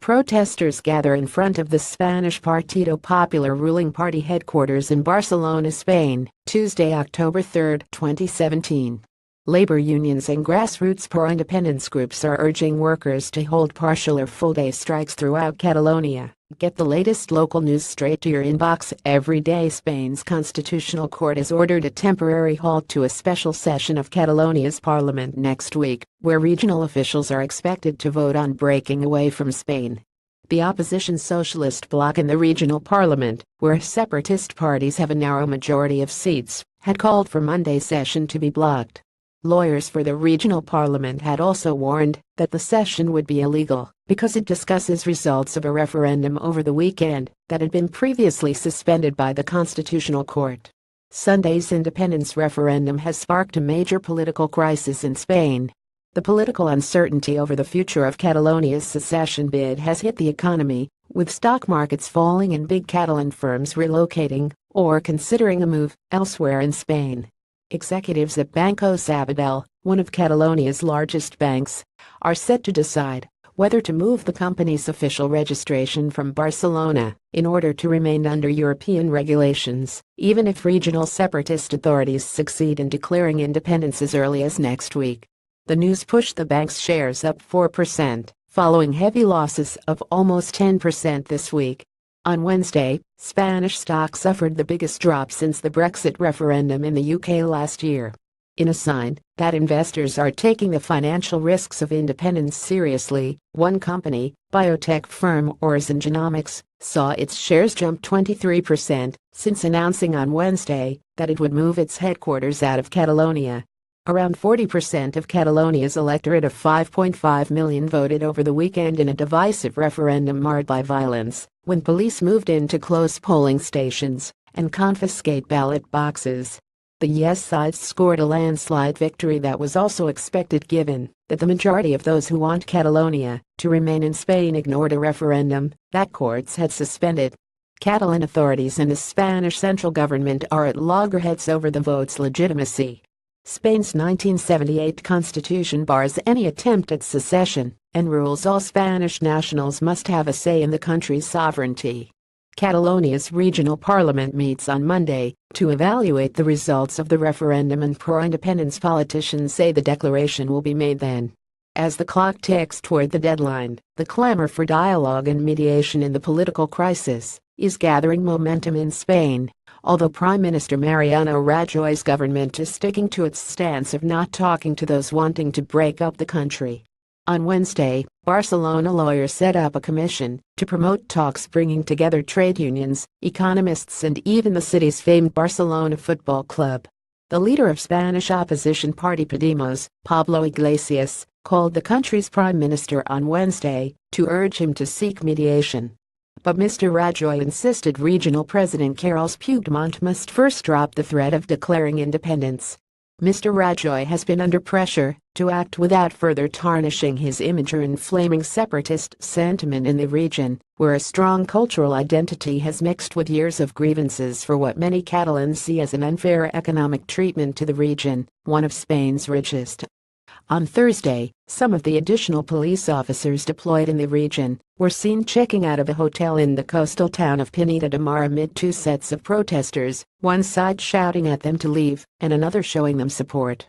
Protestors gather in front of the Spanish Partido Popular ruling party headquarters in Barcelona, Spain, Tuesday, October 3, 2017. Labor unions and grassroots pro-independence groups are urging workers to hold partial or full-day strikes throughout Catalonia. Get the latest local news straight to your inbox every day. Spain's constitutional court has ordered a temporary halt to a special session of Catalonia's parliament next week, where regional officials are expected to vote on breaking away from Spain. The opposition socialist bloc in the regional parliament, where separatist parties have a narrow majority of seats, had called for Monday's session to be blocked. Lawyers for the regional parliament had also warned that the session would be illegal because it discusses results of a referendum over the weekend that had been previously suspended by the Constitutional Court. Sunday's independence referendum has sparked a major political crisis in Spain. The political uncertainty over the future of Catalonia's secession bid has hit the economy, with stock markets falling and big Catalan firms relocating or considering a move elsewhere in Spain. Executives at Banco Sabadell, one of Catalonia's largest banks, are set to decide whether to move the company's official registration from Barcelona in order to remain under European regulations, even if regional separatist authorities succeed in declaring independence as early as next week. The news pushed the bank's shares up 4%, following heavy losses of almost 10% this week. On Wednesday, Spanish stocks suffered the biggest drop since the Brexit referendum in the UK last year. In a sign that investors are taking the financial risks of independence seriously, one company, biotech firm Origin Genomics, saw its shares jump 23% since announcing on Wednesday that it would move its headquarters out of Catalonia. Around 40% of Catalonia's electorate of 5.5 million voted over the weekend in a divisive referendum marred by violence, when police moved in to close polling stations and confiscate ballot boxes. The yes side scored a landslide victory that was also expected given that the majority of those who want Catalonia to remain in Spain ignored a referendum that courts had suspended. Catalan authorities and the Spanish central government are at loggerheads over the vote's legitimacy. Spain's 1978 constitution bars any attempt at secession and rules all Spanish nationals must have a say in the country's sovereignty. Catalonia's regional parliament meets on Monday to evaluate the results of the referendum, and pro-independence politicians say the declaration will be made then. As the clock ticks toward the deadline, the clamor for dialogue and mediation in the political crisis is gathering momentum in Spain, although Prime Minister Mariano Rajoy's government is sticking to its stance of not talking to those wanting to break up the country. On Wednesday, Barcelona lawyers set up a commission to promote talks bringing together trade unions, economists and even the city's famed Barcelona Football Club. The leader of Spanish opposition party Podemos, Pablo Iglesias, called the country's prime minister on Wednesday to urge him to seek mediation. But Mr. Rajoy insisted regional president Carles Puigdemont must first drop the threat of declaring independence. Mr. Rajoy has been under pressure to act without further tarnishing his image or inflaming separatist sentiment in the region, where a strong cultural identity has mixed with years of grievances for what many Catalans see as an unfair economic treatment to the region, one of Spain's richest. On Thursday, some of the additional police officers deployed in the region were seen checking out of a hotel in the coastal town of Pineda de Mar amid two sets of protesters, one side shouting at them to leave and another showing them support.